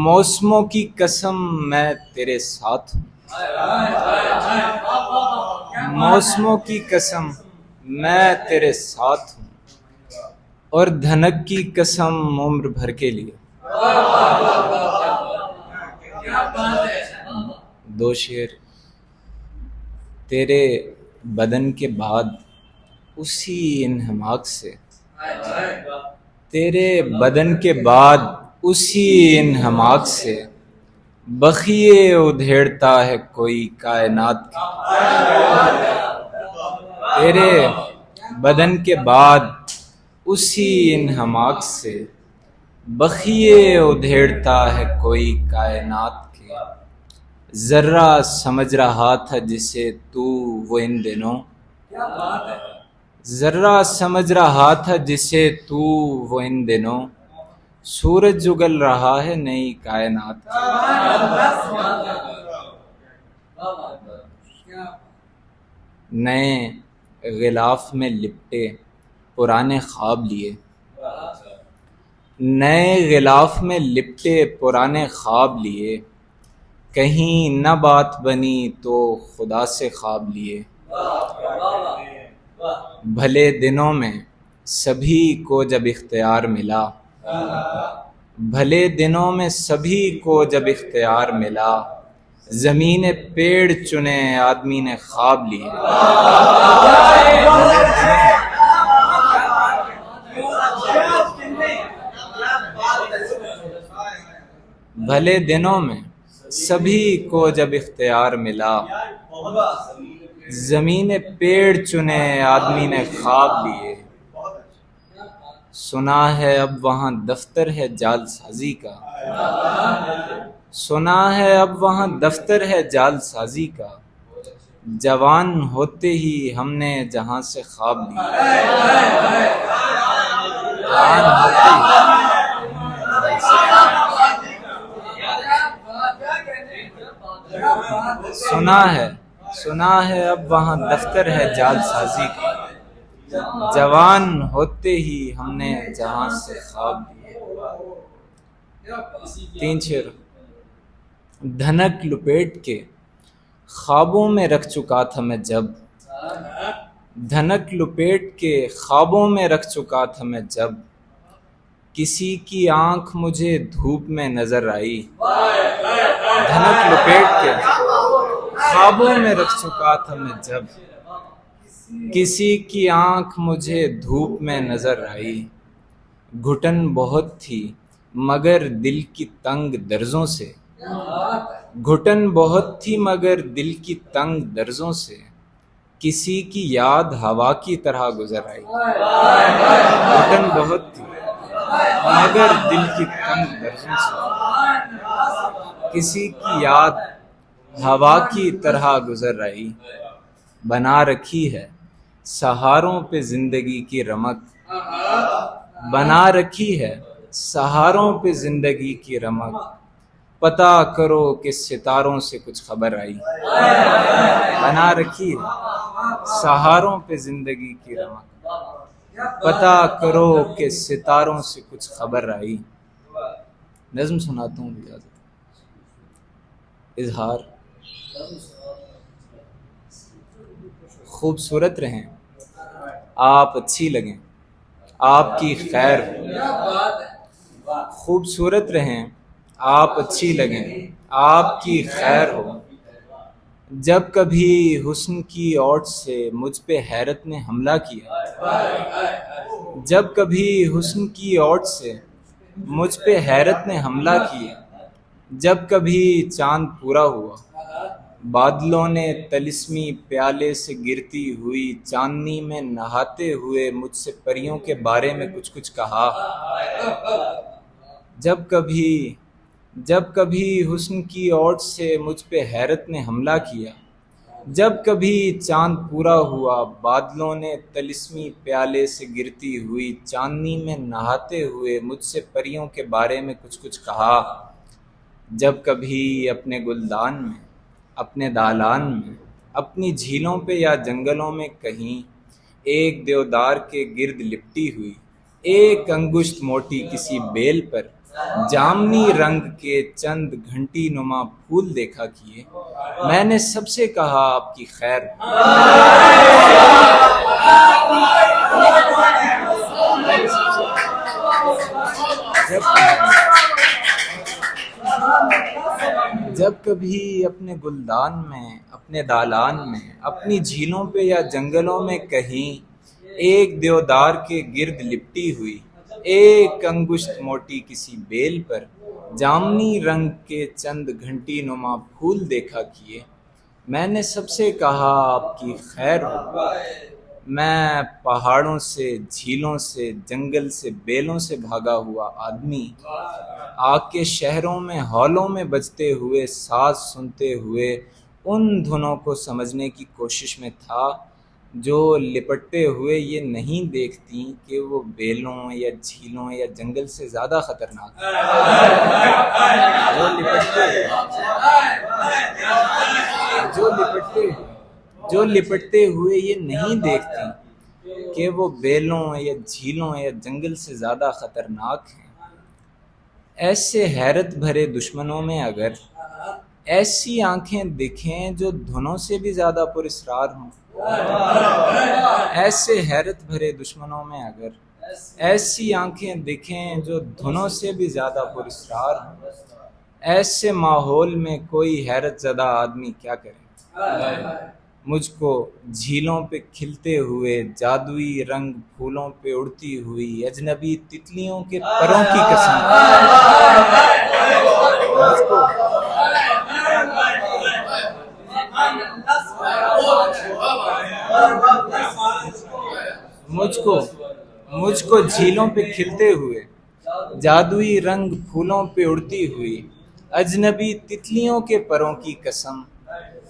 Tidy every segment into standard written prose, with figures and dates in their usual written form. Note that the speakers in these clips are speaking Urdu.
موسموں کی قسم میں تیرے ساتھ ہوں، موسموں کی قسم میں تیرے ساتھ ہوں، اور دھنک کی قسم عمر بھر کے لیے۔ دو شعر۔ تیرے بدن کے بعد اسی انہماک سے، تیرے بدن کے بعد اسی انہماک سے بخیے ادھیڑتا ہے کوئی کائنات کی۔ تیرے بدن کے بعد اسی انہماک سے بخیے ادھیڑتا ہے کوئی کائنات کے۔ ذرہ سمجھ رہا تھا جسے تو وہ ان دنوں، ذرہ سمجھ رہا تھا جسے تو وہ ان دنوں، سورج اگل رہا ہے نئی کائنات کی۔ نئے غلاف میں لپٹے پرانے خواب لیے، نئے غلاف میں لپٹے پرانے خواب لیے، کہیں نہ بات بنی تو خدا سے خواب لیے۔ بھلے دنوں میں سبھی کو جب اختیار ملا، بھلے دنوں میں سبھی کو جب اختیار ملا، زمین پیڑ چنے آدمی نے خواب لیے۔ بھلے دنوں میں سبھی کو جب اختیار ملا، زمین پیڑ چنے آدمی نے خواب لیے۔ سنا ہے اب وہاں دفتر ہے جعل سازی کا، سنا ہے اب وہاں دفتر ہے جعل سازی کا، جوان ہوتے ہی ہم نے جہاں سے خواب لیے۔ جوان ہوتے ہی سنا ہے اب وہاں دفتر ہے جعل سازی کا، جوان ہوتے ہی ہم نے جہاں سے خواب لیے۔ تین شعر۔ دھنک لپیٹ کے خوابوں میں رکھ چکا تھا میں جب، دھنک لپیٹ کے خوابوں میں رکھ چکا تھا میں جب، کسی کی آنکھ مجھے دھوپ میں نظر آئی۔ دھنک لپیٹ کے خوابوں میں رکھ چکا تھا میں جب، کسی کی آنکھ مجھے دھوپ میں نظر آئی۔ گھٹن بہت تھی مگر دل کی تنگ درزوں سے، گھٹن بہت تھی مگر دل کی تنگ درزوں سے، کسی کی یاد ہوا کی طرح گزر آئی۔ گھٹن بہت تھی مگر دل کی تنگ درزوں سے، کسی کی یاد ہوا کی طرح گزر آئی۔ بنا رکھی ہے سہاروں پہ زندگی کی رمق، بنا رکھی ہے سہاروں پہ زندگی کی رمق، پتہ کرو کہ ستاروں سے کچھ خبر آئی۔ بنا رکھی ہے سہاروں پہ زندگی کی رمق، پتہ کرو کہ ستاروں سے کچھ خبر آئی۔ نظم سناتا ہوں، اجازت۔ اظہار۔ خوبصورت رہیں آپ، اچھی لگیں آپ کی خیر ہو، خوبصورت رہیں آپ، اچھی لگیں آپ کی خیر ہو، جب کبھی حسن کی اوٹ سے مجھ پہ حیرت نے حملہ کیا، جب کبھی حسن کی اوٹ سے مجھ پہ حیرت نے حملہ کیا، جب کبھی چاند پورا ہوا، بادلوں نے طلسمی پیالے سے گرتی ہوئی چاندنی میں نہاتے ہوئے مجھ سے پریوں کے بارے میں کچھ کچھ کہا، جب کبھی حسن کی اوٹ سے مجھ پہ حیرت نے حملہ کیا، جب کبھی چاند پورا ہوا، بادلوں نے طلسمی پیالے سے گرتی ہوئی چاندنی میں نہاتے ہوئے مجھ سے پریوں کے بارے میں کچھ کچھ کہا، جب کبھی اپنے گلدان میں، اپنے دالان میں، اپنی جھیلوں پہ یا جنگلوں میں کہیں ایک دیودار کے گرد لپٹی ہوئی ایک انگشت موٹی کسی بیل پر جامنی رنگ کے چند گھنٹی نما پھول دیکھا کیے، میں نے سب سے کہا آپ کی خیر ہو۔ جب کبھی اپنے گلدان میں، اپنے دالان میں، اپنی جھیلوں پہ یا جنگلوں میں کہیں ایک دیودار کے گرد لپٹی ہوئی ایک انگشت موٹی کسی بیل پر جامنی رنگ کے چند گھنٹی نما پھول دیکھا کیے، میں نے سب سے کہا آپ کی خیر ہو۔ میں پہاڑوں سے، جھیلوں سے، جنگل سے، بیلوں سے بھاگا ہوا آدمی آگ کے شہروں میں ہالوں میں بجتے ہوئے ساز سنتے ہوئے ان دھنوں کو سمجھنے کی کوشش میں تھا جو لپٹتے ہوئے یہ نہیں دیکھتی کہ وہ بیلوں یا جھیلوں یا جنگل سے زیادہ خطرناک ہے، جو لپٹتے ہوئے یہ نہیں دیکھتی کہ وہ بیلوں یا جھیلوں یا جنگل سے زیادہ خطرناک ہیں۔ ایسے حیرت بھرے دشمنوں میں اگر ایسی آنکھیں دکھیں جو دھنوں سے بھی زیادہ پراسرار ہوں، ایسے حیرت بھرے دشمنوں میں اگر ایسی آنکھیں دکھیں جو دھنوں سے بھی زیادہ پراسرار ہوں، ایسے ماحول میں کوئی حیرت زدہ آدمی کیا کرے؟ مجھ کو جھیلوں پہ کھلتے ہوئے جادوئی رنگ پھولوں پہ اڑتی ہوئی اجنبی تتلیوں کے پروں کی قسم، مجھ کو جھیلوں پہ کھلتے ہوئے جادوئی رنگ پھولوں پہ اڑتی ہوئی اجنبی تتلیوں کے پروں کی قسم،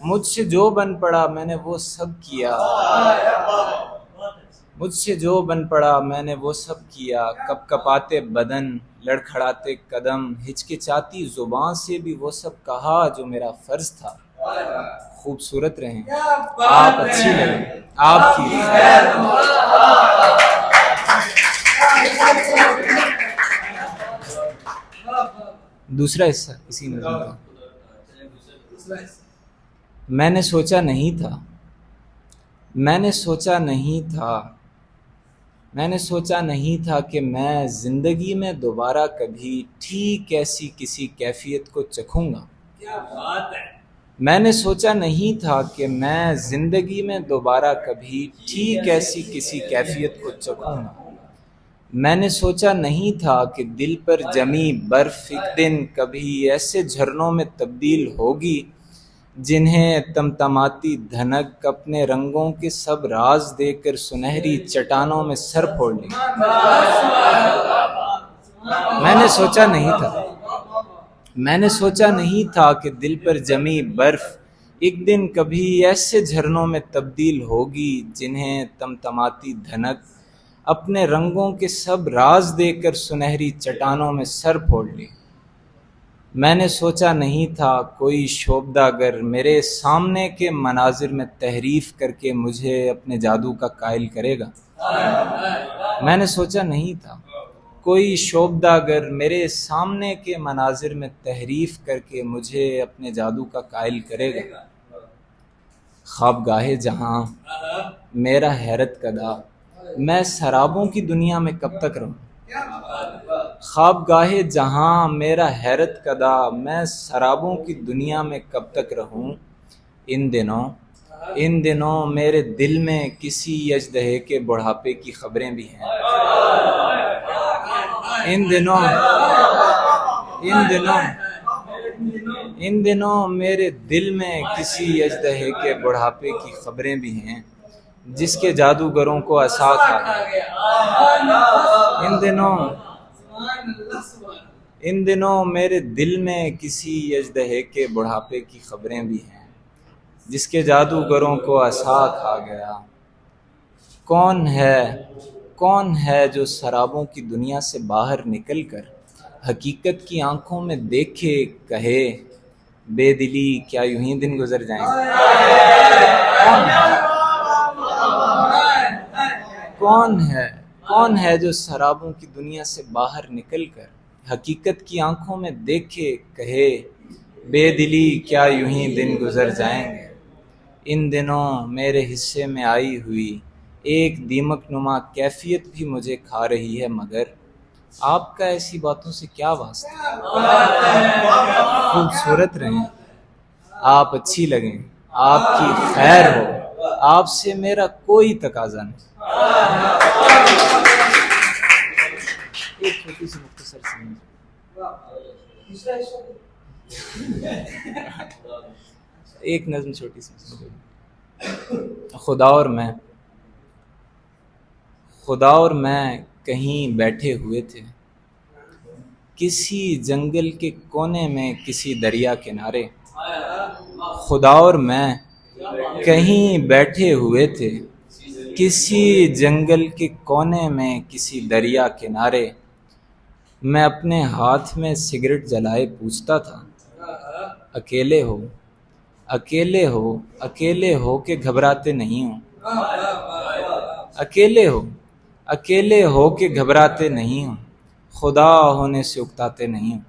مجھ سے جو بن پڑا میں نے وہ سب کیا، مجھ سے جو بن پڑا میں نے وہ سب کیا، کپ کپاتے بدن، لڑکھڑاتے قدم، ہچکچاتی زباں سے بھی وہ سب کہا جو میرا فرض تھا۔ خوبصورت رہیں آپ، اچھی لگیں آپ کی خیر۔ دوسرا حصہ اسی نظم کا۔ میں نے سوچا نہیں تھا کہ میں زندگی میں دوبارہ کبھی ٹھیک ایسی کسی کیفیت کو چکھوں گا۔ میں نے سوچا نہیں تھا کہ میں زندگی میں دوبارہ کبھی ٹھیک ایسی کسی کیفیت کو چکھوں گا۔ میں نے سوچا نہیں تھا کہ دل پر جمی برف ایک دن کبھی ایسے جھرنوں میں تبدیل ہوگی جنہیں تمتماتی دھنک اپنے رنگوں کے سب راز دے کر سنہری چٹانوں میں سر پھوڑ لے گی۔ میں نے سوچا نہیں تھا کہ دل پر جمی برف ایک دن کبھی ایسے جھرنوں میں تبدیل ہوگی جنہیں تمتماتی دھنک اپنے رنگوں کے سب راز دے کر سنہری چٹانوں میں سر پھوڑ لے۔ میں نے سوچا نہیں تھا کوئی شوبدہ گر میرے سامنے کے مناظر میں تحریف کر کے مجھے اپنے جادو کا قائل کرے گا۔ میں نے سوچا نہیں تھا کوئی شوبدہ گر میرے سامنے کے مناظر میں تحریف کر کے مجھے اپنے جادو کا قائل کرے گا۔ خوابگاہ جہاں میرا حیرت کدا، میں سرابوں کی دنیا میں کب تک رہوں؟ خوابگاہ جہاں میرا حیرت کدا، میں سرابوں کی دنیا میں کب تک رہوں؟ ان دنوں میرے دل میں کسی اژدہے کے بڑھاپے کی خبریں بھی ہیں۔ ان دنوں میرے دل میں کسی اژدہے کے بڑھاپے کی خبریں بھی ہیں جس کے جادوگروں کو عصا کھا گیا۔ ان دنوں میرے دل میں کسی اژدہے کے بڑھاپے کی خبریں بھی ہیں جس کے جادوگروں کو عصا کھا گیا۔ کون ہے جو سرابوں کی دنیا سے باہر نکل کر حقیقت کی آنکھوں میں دیکھے کہے بے دلی کیا یوں ہی دن گزر جائیں گے؟ کون ہے جو سرابوں کی دنیا سے باہر نکل کر حقیقت کی آنکھوں میں دیکھے کہے بے دلی کیا یوں ہی دن گزر جائیں گے۔ ان دنوں میرے حصے میں آئی ہوئی ایک دیمک نما کیفیت بھی مجھے کھا رہی ہے، مگر آپ کا ایسی باتوں سے کیا واسطہ؟ خوبصورت رہیں، آپ اچھی لگیں، آپ کی خیر ہو، آپ سے میرا کوئی تقاضا نہیں۔ ایک چھوٹی سی مختصر سی ایک نظم چھوٹی سی۔ خدا اور میں کہیں بیٹھے ہوئے تھے، کسی جنگل کے کونے میں کسی دریا کنارے۔ خدا اور میں کہیں بیٹھے ہوئے تھے، کسی جنگل کے کونے میں کسی دریا کنارے۔ میں اپنے ہاتھ میں سگریٹ جلائے پوچھتا تھا، اکیلے ہو، اکیلے ہو، اکیلے ہو کہ گھبراتے نہیں ہوں، اکیلے ہو، اکیلے ہو کہ گھبراتے نہیں ہوں، خدا ہونے سے اکتاتے نہیں ہوں۔